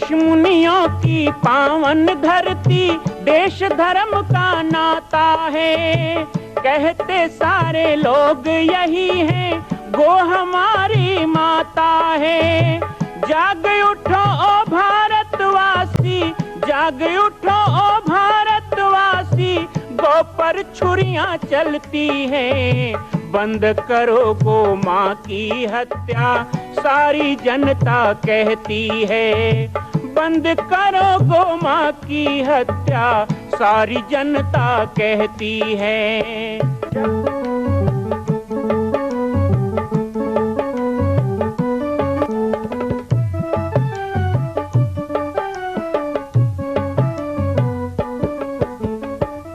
ऋषि मुनियों की पावन धरती, देश धर्म का नाता है। कहते सारे लोग यही हैं, गो हमारी माता है। जाग उठो ओ भारतवासी, जाग उठो ओ भारतवासी, गो पर छुरियां चलती हैं। बंद करो गो माँ की हत्या, सारी जनता कहती है। बंद करो गो माँ की हत्या, सारी जनता कहती है।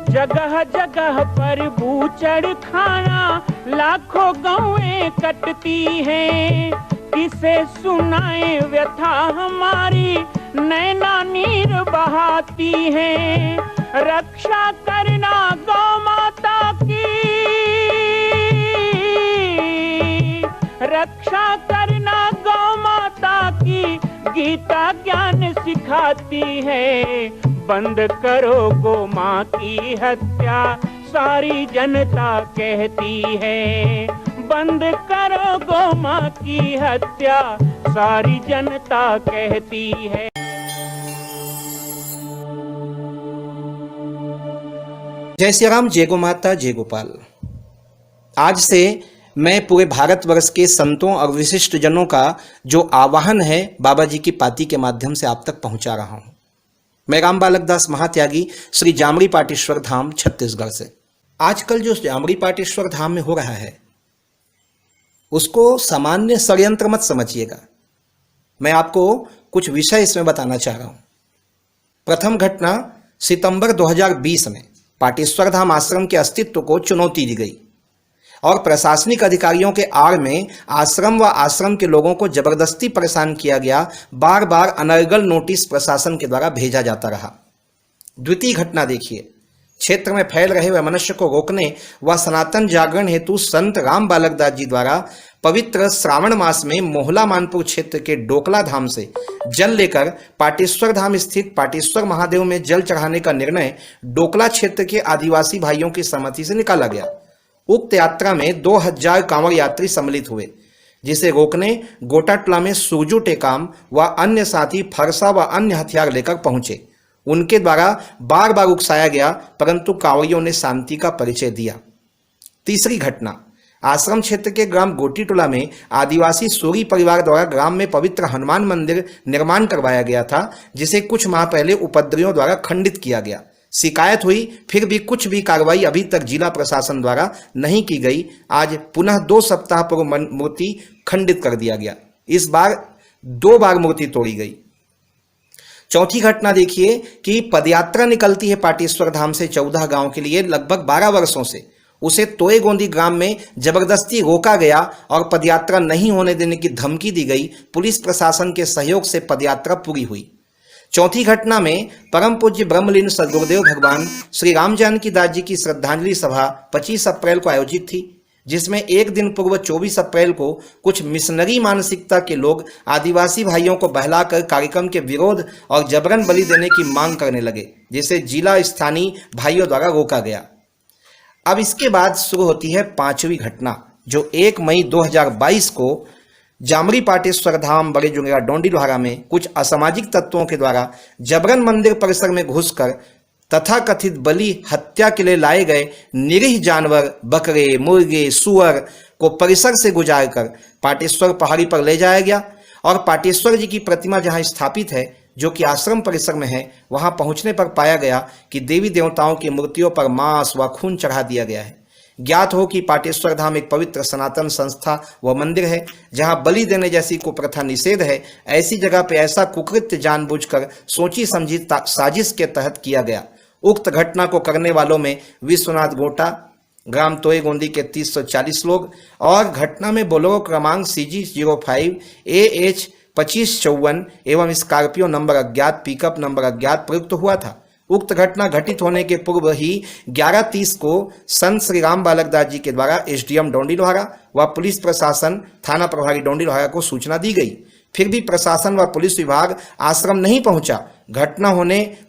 जगह जगह पर बूचड़ खाना, लाखों गौएं कटती हैं। किसे सुनाए व्यथा हमारी, नैना नीर बहाती हैं। रक्षा करना गौ माता की, रक्षा करना गौ माता की, गीता ज्ञान सिखाती है। बंद करो गो माँ की हत्या, सारी जनता कहती है। बंद करो गो माँ की हत्या, सारी जनता कहती है। जय श्री राम, जय गो माता, जय गोपाल। आज से मैं पूरे भारतवर्ष के संतों और विशिष्ट जनों का जो आवाहन है बाबा जी की पाती के माध्यम से आप तक पहुंचा रहा हूं। मैं राम बालक दास महात्यागी, श्री जामरी पाटेश्वर धाम, छत्तीसगढ़ से। आजकल जो जामरी पाटेश्वर धाम में हो रहा है उसको सामान्य षड्यंत्र मत समझिएगा। मैं आपको कुछ विषय इसमें बताना चाह रहा हूं। प्रथम घटना, सितंबर 2020 में पाटेश्वर धाम आश्रम के अस्तित्व को चुनौती दी गई और प्रशासनिक अधिकारियों के आड़ में आश्रम व आश्रम के लोगों को जबरदस्ती परेशान किया गया। बार बार अनर्गल नोटिस प्रशासन के द्वारा भेजा जाता रहा। द्वितीय घटना देखिए, क्षेत्र में फैल रहे वैमनस्य को रोकने व सनातन जागरण हेतु संत राम बालक दास जी द्वारा पवित्र श्रावण मास में मोहला मानपुर क्षेत्र के डोकला धाम से जल लेकर पाटेश्वर धाम स्थित पाटेश्वर महादेव में जल चढ़ाने का निर्णय डोकला क्षेत्र के आदिवासी भाइयों की सहमति से निकाला गया। उक्त यात्रा में 2000 कांवड़ यात्री सम्मिलित हुए, जिसे रोकने गोटाटोला में सुरजू टेकाम व अन्य साथी फरसा व अन्य हथियार लेकर पहुंचे। उनके द्वारा बार बार उकसाया गया, परंतु कांवड़ियों ने शांति का परिचय दिया। तीसरी घटना, आश्रम क्षेत्र के ग्राम गोटीटोला में आदिवासी सूरी परिवार द्वारा ग्राम में पवित्र हनुमान मंदिर निर्माण करवाया गया था, जिसे कुछ माह पहले उपद्रवियों द्वारा खंडित किया गया। शिकायत हुई, फिर भी कुछ भी कार्रवाई अभी तक जिला प्रशासन द्वारा नहीं की गई। आज पुनः 2 सप्ताह पूर्व मूर्ति खंडित कर दिया गया। इस बार 2 बार मूर्ति तोड़ी गई। चौथी घटना देखिए कि पदयात्रा निकलती है पाटेश्वर धाम से 14 गांव के लिए। लगभग 12 वर्षों से उसे तोए गोंदी ग्राम में जबरदस्ती रोका गया और पदयात्रा नहीं होने देने की धमकी दी गई। पुलिस प्रशासन के सहयोग से पदयात्रा पूरी हुई। चौथी घटना में परम पूज्य ब्रह्मलीन सद्गुरुदेव भगवान श्री राम जानकी दास जी की श्रद्धांजलि सभा 25 अप्रैल को आयोजित थी, जिसमें एक दिन पूर्व 24 अप्रैल को कुछ मिशनरी मानसिकता के लोग आदिवासी भाइयों को बहलाकर कार्यक्रम के विरोध और जबरन बलि देने की मांग करने लगे, जिसे जिला स्थानीय भाइयों द्वारा रोका गया। अब इसके बाद शुरू होती है 5वीं घटना, जो 1 मई 2022 को जामरी पाटेश्वर धाम बड़े जुंगेरा डोंडी लोहारा में कुछ असामाजिक तत्वों के द्वारा जबरन मंदिर परिसर में घुसकर तथाकथित बलि हत्या के लिए लाए गए निरीह जानवर बकरे, मुर्गे, सुअर को परिसर से गुजारकर पाटेश्वर पहाड़ी पर ले जाया गया और पाटेश्वर जी की प्रतिमा जहां स्थापित है, जो कि आश्रम परिसर में है, वहां पहुंचने पर पाया गया कि देवी देवताओं की मूर्तियों पर मांस व खून चढ़ा दिया गया है। ज्ञात हो कि पाटेश्वर धाम एक पवित्र सनातन संस्था व मंदिर है, जहां बलि देने जैसी कुप्रथा निषेध है। ऐसी जगह पे ऐसा कुकृत्य जानबूझकर सोची समझी साजिश के तहत किया गया। उक्त घटना को करने वालों में विश्वनाथ गोटा, ग्राम तोए गोंदी के 340 लोग और घटना में बोलेरो क्रमांक CG05 AH 2554 एवं स्कॉर्पियो नंबर अज्ञात, पिकअप नंबर अज्ञात प्रयुक्त हुआ था। उक्त घटना घटित होने के पूर्व ही 11:30 को संत श्री राम बालक दास जी के द्वारा SDM डोंडी लोहारा व पुलिस प्रशासन थाना प्रभारी डोंडी लोहारा को सूचना दी गई। फिर भी प्रशासन व पुलिस विभाग आश्रम नहीं पहुंचा। घटना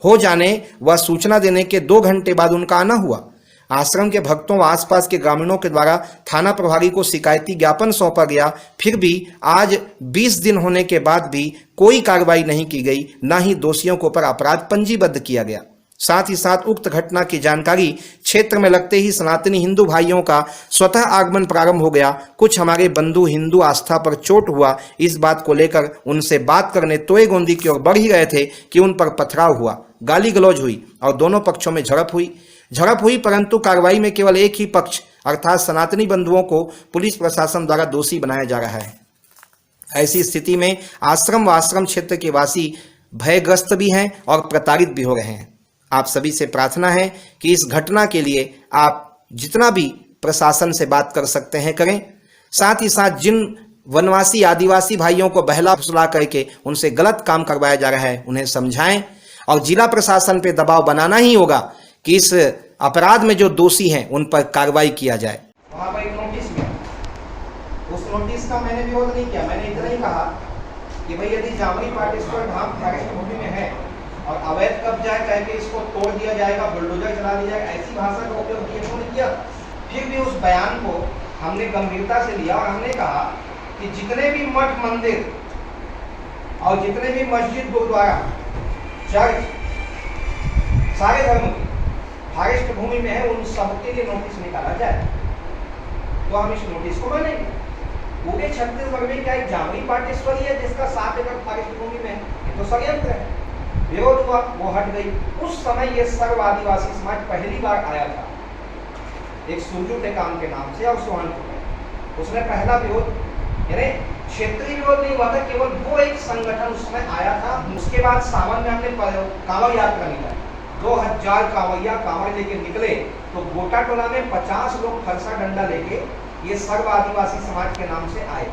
हो जाने व सूचना देने के 2 घंटे बाद उनका आना हुआ। आश्रम के भक्तों व आसपास के ग्रामीणों के द्वारा थाना प्रभारी को शिकायती ज्ञापन सौंपा गया। फिर भी आज 20 दिन होने के बाद भी कोई कार्रवाई नहीं की गई, न ही दोषियों के ऊपर अपराध पंजीबद्ध किया गया। साथ ही साथ उक्त घटना की जानकारी क्षेत्र में लगते ही सनातनी हिंदू भाइयों का स्वतः आगमन प्रारंभ हो गया। कुछ हमारे बंधु हिंदू आस्था पर चोट हुआ, इस बात को लेकर उनसे बात करने तोय गोंदी की ओर बढ़ ही रहे थे कि उन पर पथराव हुआ, गाली गलौज हुई और दोनों पक्षों में झड़प हुई, परंतु कार्रवाई में केवल एक ही पक्ष अर्थात सनातनी बंधुओं को पुलिस प्रशासन द्वारा दोषी बनाया जा रहा है। ऐसी स्थिति में आश्रम व आश्रम क्षेत्र के वासी भयग्रस्त भी हैं और प्रताड़ित भी हो रहे हैं। आप सभी से प्रार्थना है कि इस घटना के लिए आप जितना भी प्रशासन से बात कर सकते हैं करें। साथ ही साथ जिन वनवासी आदिवासी भाइयों को बहला फुसला करके उनसे गलत काम करवाया जा रहा है उन्हें समझाएं और जिला प्रशासन पे दबाव बनाना ही होगा कि इस अपराध में जो दोषी हैं उन पर कार्रवाई किया जाए। वहाँ पर एक नोटिस में उस नोटिस का मैंने विरोध नहीं किया। मैंने इतना ही कहा कि भाई यदि जामनी पाटेश्वर धाम फॉरेस्ट भूमि में है और अवैध कब्जा है कह के इसको तोड़ दिया जाएगा, बुलडोजर चला दिया जाएगा, ऐसी भाषा का उपयोग DFO ने किया। फिर भी उस बयान को हमने गंभीरता से लिया और हमने कहा कि जितने भी मठ मंदिर और जितने भी मस्जिद गुरुद्वारा चर्च सारे धर्म की फॉरेस्ट भूमि में है उन सबके लिए नोटिस निकाला जाए। तो हम इस नोटिस को मानेंगे। पूरे छत्तीसगढ़ में क्या एक जामनी पाटेश्वरी है जिसका 7 एकड़ फॉरेस्ट भूमि में है, तो षड्यंत्र है। विरोध हुआ, वो हट गई। उस समय ये सर्व आदिवासी समाज पहली बार आया था एक सुरजू टेकाम के नाम से और सोहनपुर। उसने पहला विरोध यानी क्षेत्रीय विरोध नहीं हुआ था, केवल वो एक संगठन उसमें आया था। उसके बाद सावन में हमने कांवड़ यात्रा निकाली, 2000 कांवड़िया कांवड़ लेके निकले तो गोटा टोला में 50 लोग फरसा डंडा लेके ये सर्व आदिवासी समाज के नाम से आए।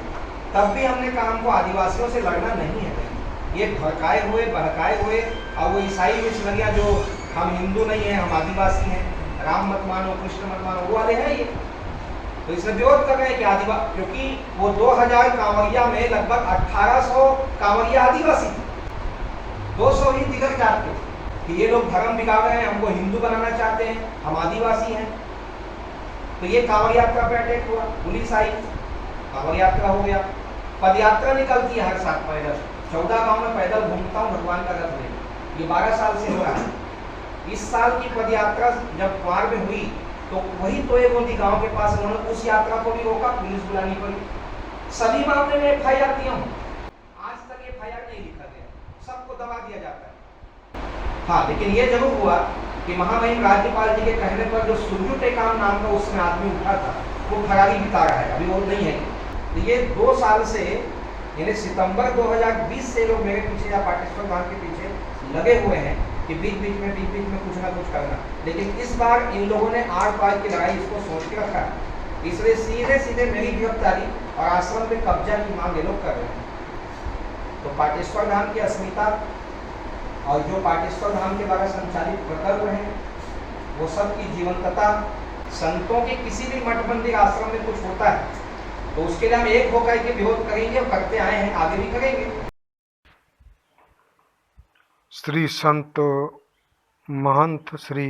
तब भी हमने कहा हमको आदिवासियों से लड़ना नहीं है। ये भड़काए हुए बहकाए हुए और वो ईसाई मिशनरियाँ जो हम हिंदू नहीं हैं हम आदिवासी हैं, राम मत मानो कृष्ण मत मानो, वो वाले हैं ये। तो इसमें विरोध कर रहे हैं कि आदिवासी, क्योंकि वो 2000 कांवड़िया में लगभग 1800 कांवड़िया आदिवासी थे, 200 ही दिगर जात थे कि ये लोग धर्म बिगाड़ रहे हैं, हमको हिंदू बनाना चाहते हैं, हम आदिवासी हैं। तो ये कांवड़ यात्रा पे अटैक हुआ, पुलिस आई, कांवड़ यात्रा हो गया। पद यात्रा निकलती है हर साल पैदल, 14 गांव में पैदल घूमता हूँ भगवान का रथ लेकर, ये 12 साल से हो रहा है। इस साल की पद यात्रा जब कुमार में हुई तो वही तोय गोंदी गांव के पास उन्होंने उस यात्रा को भी रोका, पुलिस बुलानी पड़ी। सभी मामले में FIR दिया हूँ, आज तक FIR नहीं लिखा गया, सबको दबा दिया जाता है। हाँ, लेकिन ये जरूर हुआ कि महामहिम राज्यपाल जी के कहने पर जो सुरजू टेकाम नाम का उसमें आदमी उठा था वो फरारी बिता रहा है, अभी वो नहीं है। तो ये 2 साल से यानी सितंबर 2020 से लोग मेरे पीछे या पाटेश्वर धाम के पीछे लगे हुए हैं कि बीच बीच में कुछ ना कुछ करना। लेकिन इस बार इन लोगों ने आर पार की लड़ाई इसको सोच के रखा है, इसलिए सीधे मेरी गिरफ्तारी और आश्रम पे कब्जा की मांग ये लोग कर रहे हैं। तो पाटेश्वर धाम की अस्मिता और जो पाटेश्वर धाम के द्वारा संचालित प्रकल्प हैं वो सब की जीवंतता, संतों के किसी भी मठ मंदिर आश्रम में कुछ होता है तो उसके लिए हम एक होकर के विरोध करेंगे और करते आए हैं, आगे भी करेंगे। श्री संत महंत श्री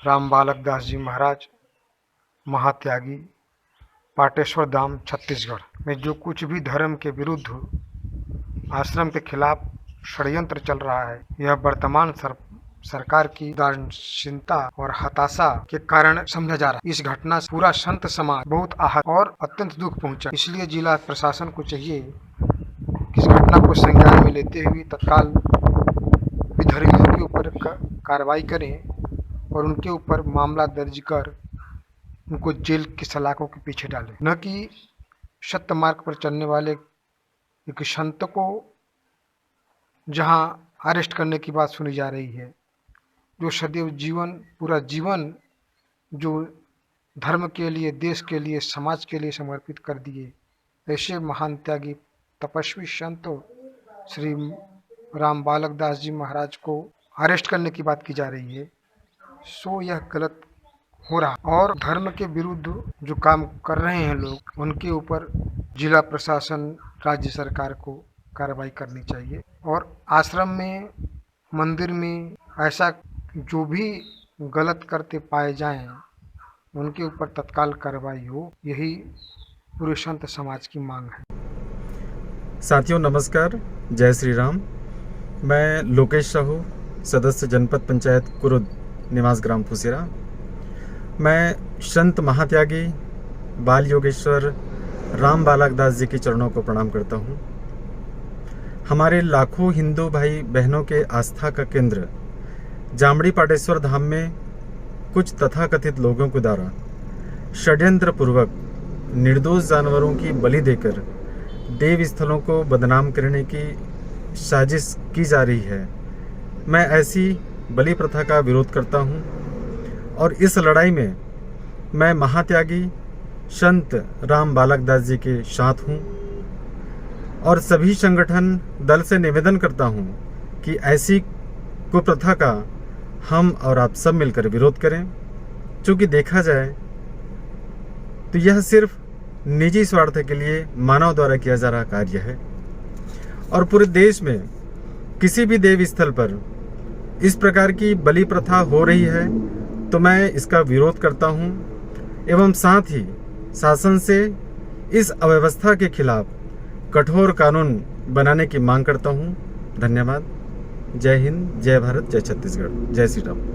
राम बालक दास जी महाराज महात्यागी पाटेश्वर धाम छत्तीसगढ़ में जो कुछ भी धर्म के विरुद्ध आश्रम के खिलाफ षड्यंत्र चल रहा है, यह वर्तमान सरकार की उदासीनता और हताशा के कारण समझा जा रहा है। इस घटना से पूरा संत समाज बहुत आहत और अत्यंत दुख पहुंचा। इसलिए जिला प्रशासन को चाहिए कि इस घटना को संज्ञान में लेते हुए तत्काल विधायकों के ऊपर कार्रवाई करें और उनके ऊपर मामला दर्ज कर उनको जेल की सलाखों के पीछे डालें, न कि सत्य मार्ग पर चलने वाले एक संत को जहां अरेस्ट करने की बात सुनी जा रही है, जो सदैव पूरा जीवन जो धर्म के लिए, देश के लिए, समाज के लिए समर्पित कर दिए, ऐसे महान त्यागी तपस्वी संत श्री राम बालक दास जी महाराज को अरेस्ट करने की बात की जा रही है। सो यह गलत हो रहा और धर्म के विरुद्ध जो काम कर रहे हैं लोग उनके ऊपर जिला प्रशासन, राज्य सरकार को कार्रवाई करनी चाहिए और आश्रम में, मंदिर में ऐसा जो भी गलत करते पाए जाएं उनके ऊपर तत्काल कार्रवाई हो, यही पूरे संत समाज की मांग है। साथियों नमस्कार, जय श्री राम। मैं लोकेश साहू, सदस्य जनपद पंचायत कुरुद, निवास ग्राम फुसेरा। मैं संत महात्यागी बाल योगेश्वर राम बालक दास जी के चरणों को प्रणाम करता हूँ। हमारे लाखों हिंदू भाई बहनों के आस्था का केंद्र जामड़ी पाटेश्वर धाम में कुछ तथाकथित लोगों के द्वारा षड्यंत्र पूर्वक निर्दोष जानवरों की बलि देकर देव स्थलों को बदनाम करने की साजिश की जा रही है। मैं ऐसी बलि प्रथा का विरोध करता हूं और इस लड़ाई में मैं महात्यागी संत राम बालक दास जी के साथ हूं और सभी संगठन दल से निवेदन करता हूं कि ऐसी कुप्रथा का हम और आप सब मिलकर विरोध करें। क्योंकि देखा जाए तो यह सिर्फ निजी स्वार्थ के लिए मानव द्वारा किया जा रहा कार्य है और पूरे देश में किसी भी देव स्थल पर इस प्रकार की बलि प्रथा हो रही है तो मैं इसका विरोध करता हूं एवं साथ ही शासन से इस अव्यवस्था के खिलाफ कठोर कानून बनाने की मांग करता हूं। धन्यवाद। जय हिंद, जय भारत, जय छत्तीसगढ़, जय श्री राम।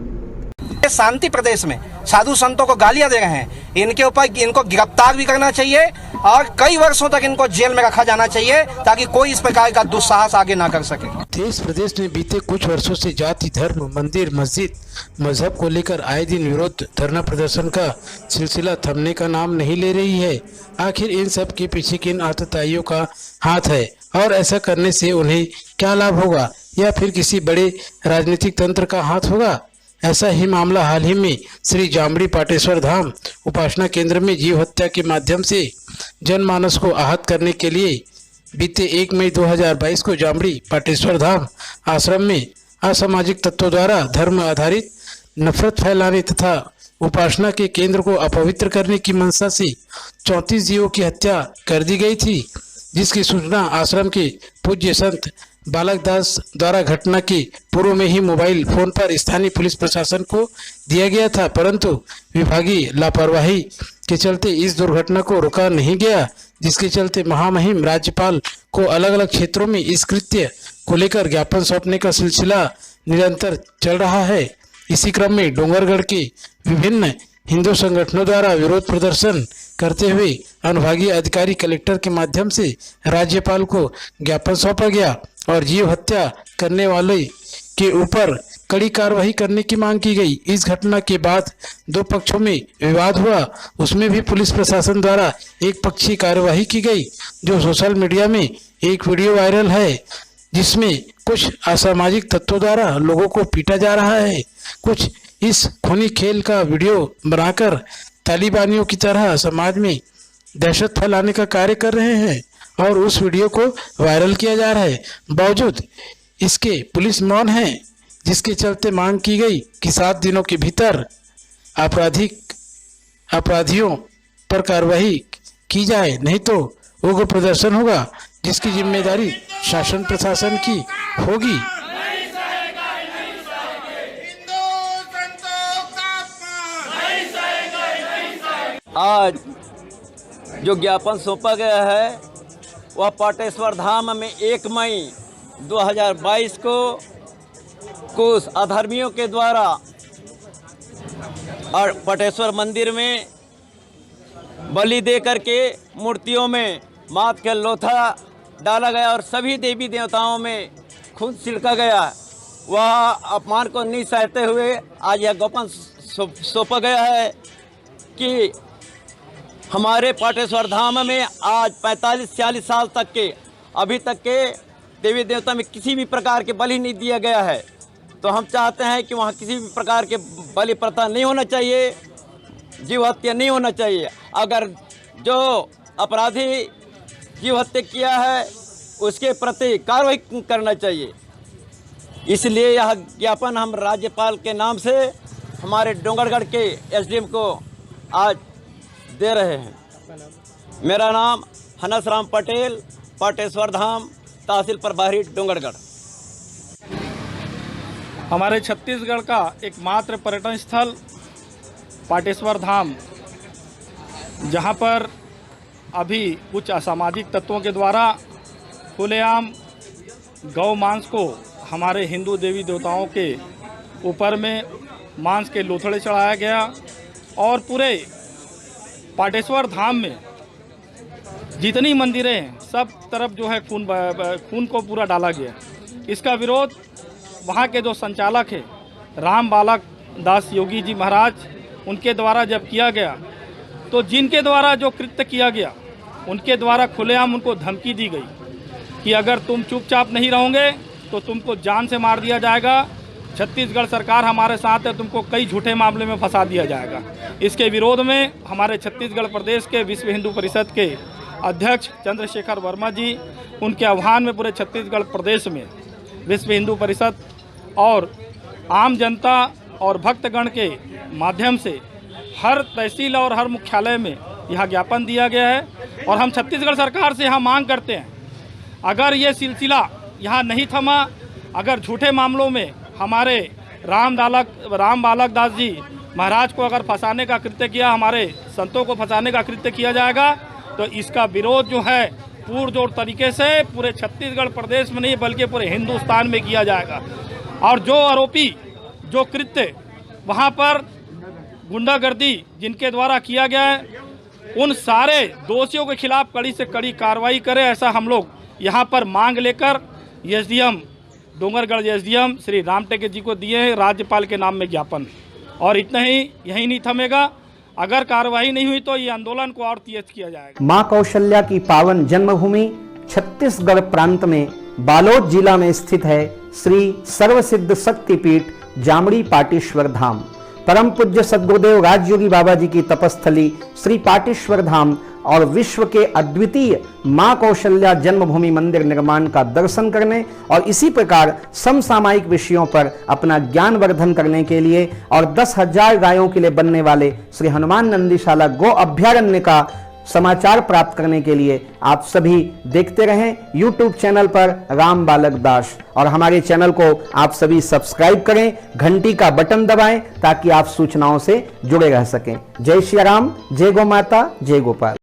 शांति प्रदेश में साधु संतों को गालियां दे रहे हैं, इनके ऊपर इनको गिरफ्तार भी करना चाहिए और कई वर्षों तक इनको जेल में रखा जाना चाहिए ताकि कोई इस प्रकार का दुस्साहस आगे ना कर सके। देश प्रदेश में बीते कुछ वर्षों से जाति, धर्म, मंदिर, मस्जिद, मजहब को लेकर आए दिन विरोध, धरना प्रदर्शन का सिलसिला थमने का नाम नहीं ले रही है। आखिर इन सब के पीछे किन आतताइयों का हाथ है और ऐसा करने से उन्हें क्या लाभ होगा या फिर किसी बड़े राजनीतिक तंत्र का हाथ होगा? ऐसा ही मामला हाल ही में श्री जामड़ी पाटेश्वर धाम उपासना केंद्र में जीव हत्या के माध्यम से जनमानस को आहत करने के लिए बीते 1 मई 2022 को जामड़ी पाटेश्वर धाम आश्रम में असामाजिक तत्वों द्वारा धर्म आधारित नफरत फैलाने तथा उपासना के केंद्र को अपवित्र करने की मंशा से 34 जीवों की हत्या कर दी गई थी, जिसकी सूचना आश्रम के पूज्य संत बालक दास द्वारा घटना के पूर्व में ही मोबाइल फोन पर स्थानीय पुलिस प्रशासन को दिया गया था, परंतु विभागीय लापरवाही के चलते इस दुर्घटना को रोका नहीं गया, जिसके चलते महामहिम राज्यपाल को अलग अलग क्षेत्रों में इस कृत्य को लेकर ज्ञापन सौंपने का सिलसिला निरंतर चल रहा है। इसी क्रम में डोंगरगढ़ के विभिन्न हिंदू संगठनों द्वारा विरोध प्रदर्शन करते हुए अनुभागीय अधिकारी कलेक्टर के माध्यम से राज्यपाल को ज्ञापन सौंपा गया और जीव हत्या करने वाले के ऊपर कड़ी कार्रवाई करने की मांग की गई। इस घटना के बाद दो पक्षों में विवाद हुआ, उसमें भी पुलिस प्रशासन द्वारा एक पक्षीय कार्रवाई की गई। जो सोशल मीडिया में एक वीडियो वायरल है जिसमें कुछ असामाजिक तत्वों द्वारा लोगों को पीटा जा रहा है। कुछ इस खूनी खेल का वीडियो बनाकर तालिबानियों की तरह समाज में दहशत फैलाने का कार्य कर रहे हैं और उस वीडियो को वायरल किया जा रहा है। बावजूद इसके पुलिस मौन है, जिसके चलते मांग की गई कि 7 दिनों के भीतर अपराधियों पर कार्रवाई की जाए, नहीं तो उग्र प्रदर्शन होगा जिसकी जिम्मेदारी शासन प्रशासन की होगी। आज जो ज्ञापन सौंपा गया है वह पाटेश्वर धाम में 1 मई 2022 को कुछ अधर्मियों के द्वारा और पाटेश्वर मंदिर में बलि दे करके मूर्तियों में मात के लोथा डाला गया और सभी देवी देवताओं में खून छिड़का गया। वह अपमान को नहीं सहते हुए आज यह ज्ञापन सौंपा गया है कि हमारे पाटेश्वर धाम में आज 45-46 साल तक के अभी तक के देवी देवता में किसी भी प्रकार के बलि नहीं दिया गया है। तो हम चाहते हैं कि वहाँ किसी भी प्रकार के बलि प्रथा नहीं होना चाहिए, जीव हत्या नहीं होना चाहिए। अगर जो अपराधी जीव हत्या किया है उसके प्रति कार्रवाई करना चाहिए। इसलिए यह ज्ञापन हम राज्यपाल के नाम से हमारे डोंगरगढ़ के एसडीएम को आज दे रहे हैं। मेरा नाम हनस राम पटेल, पाटेश्वर धाम, तहसील प्रभारी डोंगरगढ़। हमारे छत्तीसगढ़ का एकमात्र पर्यटन स्थल पाटेश्वर धाम, जहां पर अभी कुछ असामाजिक तत्वों के द्वारा खुलेआम गौ मांस को हमारे हिंदू देवी देवताओं के ऊपर में मांस के लोथड़े चढ़ाया गया और पूरे पाटेश्वर धाम में जितनी मंदिरें हैं सब तरफ जो है खून को पूरा डाला गया। इसका विरोध वहाँ के जो संचालक है राम बालक दास योगी जी महाराज, उनके द्वारा जब किया गया तो जिनके द्वारा जो कृत्य किया गया उनके द्वारा खुलेआम उनको धमकी दी गई कि अगर तुम चुपचाप नहीं रहोगे तो तुमको जान से मार दिया जाएगा, छत्तीसगढ़ सरकार हमारे साथ है, तुमको कई झूठे मामले में फंसा दिया जाएगा। इसके विरोध में हमारे छत्तीसगढ़ प्रदेश के विश्व हिंदू परिषद के अध्यक्ष चंद्रशेखर वर्मा जी, उनके आह्वान में पूरे छत्तीसगढ़ प्रदेश में विश्व हिंदू परिषद और आम जनता और भक्तगण के माध्यम से हर तहसील और हर मुख्यालय में यह ज्ञापन दिया गया है। और हम छत्तीसगढ़ सरकार से यहाँ मांग करते हैं, अगर ये सिलसिला यहाँ नहीं थमा, अगर झूठे मामलों में हमारे राम बालक दास जी महाराज को अगर फंसाने का कृत्य किया, हमारे संतों को फंसाने का कृत्य किया जाएगा, तो इसका विरोध जो है पुरजोर तरीके से पूरे छत्तीसगढ़ प्रदेश में नहीं बल्कि पूरे हिंदुस्तान में किया जाएगा। और जो आरोपी जो कृत्य वहाँ पर गुंडागर्दी जिनके द्वारा किया गया है, उन सारे दोषियों के खिलाफ कड़ी से कड़ी कार्रवाई करें, ऐसा हम लोग यहाँ पर मांग लेकर एसडीएम डोंगरगढ़ एसडीएम श्री राम टेके जी को दिए हैं राज्यपाल के नाम में ज्ञापन। और इतना ही, यही नहीं थमेगा, अगर कार्रवाई नहीं हुई तो ये आंदोलन को और तेज किया जाएगा। मां कौशल्या की पावन जन्मभूमि छत्तीसगढ़ प्रांत में बालोद जिला में स्थित है श्री सर्वसिद्ध शक्तिपीठ जामड़ी पाटेश्वर धाम। परम पूज्य सद्गुरुदेव राजयोगी बाबा जी की तपस्थली श्री पाटेश्वर धाम और विश्व के अद्वितीय मां कौशल्या जन्मभूमि मंदिर निर्माण का दर्शन करने और इसी प्रकार समसामयिक विषयों पर अपना ज्ञान वर्धन करने के लिए और 10,000 गायों के लिए बनने वाले श्री हनुमान नंदीशाला गो अभ्यारण्य का समाचार प्राप्त करने के लिए आप सभी देखते रहें YouTube चैनल पर राम बालक दास, और हमारे चैनल को आप सभी सब्सक्राइब करें, घंटी का बटन दबाएं ताकि आप सूचनाओं से जुड़े रह सकें। जय श्री राम, जय गौ माता, जय गोपाल।